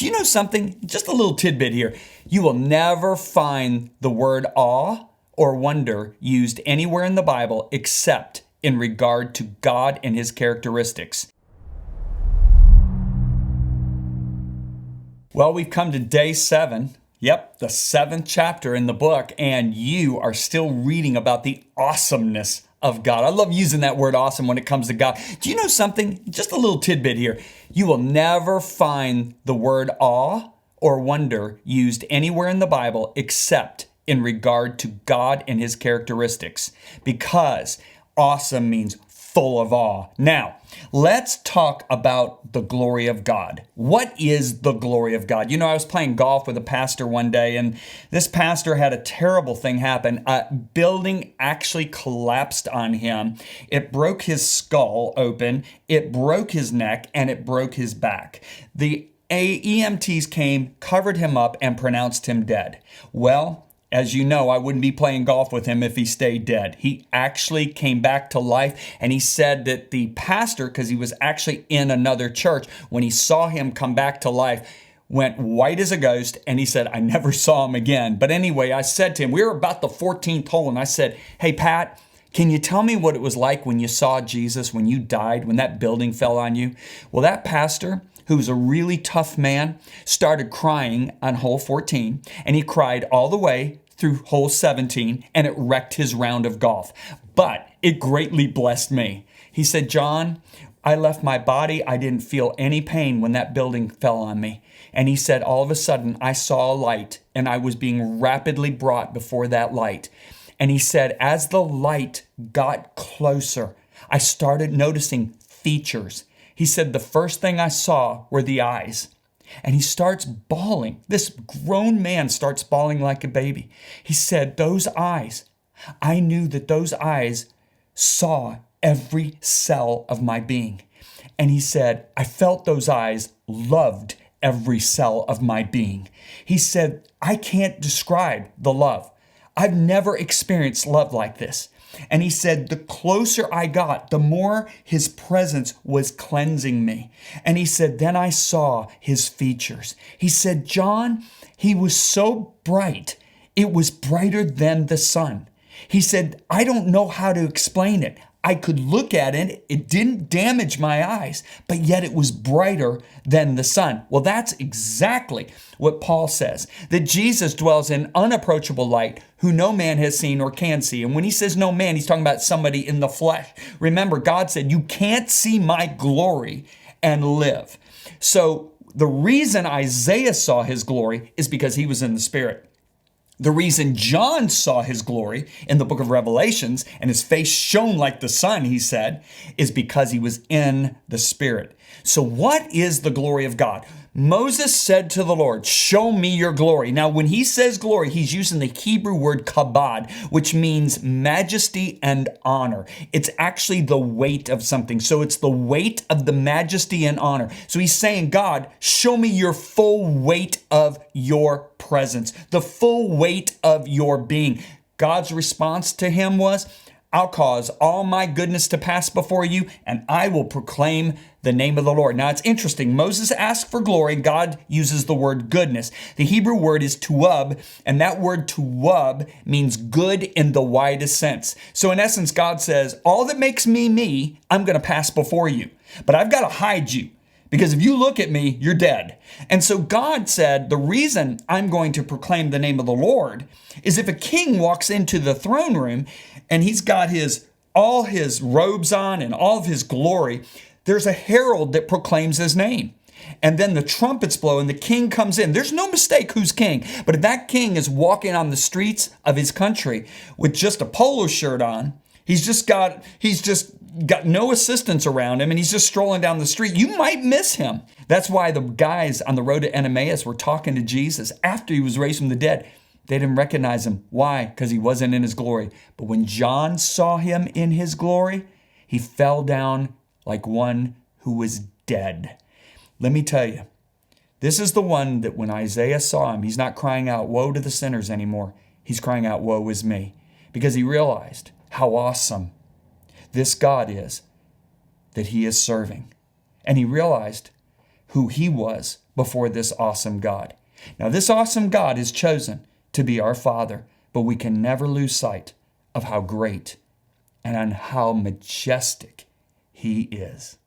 Do you know something? Just a little tidbit here. You will never find the word awe or wonder used anywhere in the Bible except in regard to God and his characteristics. Well, we've come to day 7. Yep, the 7th chapter in the book, and you are still reading about the awesomeness of God. I love using that word awesome when it comes to God. Do you know something? Just a little tidbit here. You will never find the word awe or wonder used anywhere in the Bible except in regard to God and his characteristics, because awesome means full of awe. Now, let's talk about the glory of God. What is the glory of God? You know, I was playing golf with a pastor one day, and this pastor had a terrible thing happen. A building actually collapsed on him. It broke his skull open, it broke his neck, and it broke his back. The EMTs came, covered him up, and pronounced him dead. Well, as you know, I wouldn't be playing golf with him if he stayed dead. He actually came back to life, and he said that the pastor, because he was actually in another church, when he saw him come back to life, went white as a ghost, and he said, I never saw him again. But anyway, I said to him, we were about the 14th hole, and I said, hey, Pat, can you tell me what it was like when you saw Jesus, when you died, when that building fell on you? Well, that pastor, who was a really tough man, started crying on hole 14, and he cried all the way through hole 17, and it wrecked his round of golf. But it greatly blessed me. He said, John, I left my body. I didn't feel any pain when that building fell on me. And he said, all of a sudden, I saw a light, and I was being rapidly brought before that light. And he said, as the light got closer, I started noticing features. He said, the first thing I saw were the eyes. And he starts bawling. This grown man starts bawling like a baby. He said, those eyes, I knew that those eyes saw every cell of my being. And he said, I felt those eyes loved every cell of my being. He said, I can't describe the love. I've never experienced love like this. And he said, the closer I got, the more his presence was cleansing me. And he said, then I saw his features. He said, John, he was so bright. It was brighter than the sun. He said, I don't know how to explain it. I could look at it. It didn't damage my eyes, but yet it was brighter than the sun. Well, that's exactly what Paul says, that Jesus dwells in unapproachable light, who no man has seen or can see. And when he says no man, he's talking about somebody in the flesh. Remember, God said, you can't see my glory and live. So the reason Isaiah saw his glory is because he was in the Spirit. The reason John saw his glory in the book of Revelations, and his face shone like the sun, he said, is because he was in the Spirit. So what is the glory of God? Moses said to the Lord, show me your glory. Now, when he says glory, he's using the Hebrew word kabod, which means majesty and honor. It's actually the weight of something. So it's the weight of the majesty and honor. So he's saying, God, show me your full weight of your presence, the full weight of your being. God's response to him was, I'll cause all my goodness to pass before you, and I will proclaim the name of the Lord. Now, it's interesting. Moses asked for glory. God uses the word goodness. The Hebrew word is tuwab, and that word tuwab means good in the widest sense. So in essence, God says, all that makes me me, I'm going to pass before you, but I've got to hide you. Because if you look at me, you're dead. And so God said, the reason I'm going to proclaim the name of the Lord is if a king walks into the throne room and he's got all his robes on and all of his glory, there's a herald that proclaims his name. And then the trumpets blow and the king comes in. There's no mistake who's king. But if that king is walking on the streets of his country with just a polo shirt on, he's just got no assistants around him, and he's just strolling down the street, you might miss him. That's why the guys on the road to Emmaus were talking to Jesus after he was raised from the dead. They didn't recognize him. Why? Because he wasn't in his glory. But when John saw him in his glory, he fell down like one who was dead. Let me tell you, this is the one that when Isaiah saw him, he's not crying out, woe to the sinners anymore. He's crying out, woe is me. Because he realized how awesome this God is that he is serving. And he realized who he was before this awesome God. Now, this awesome God is chosen to be our Father, but we can never lose sight of how great and how majestic He is.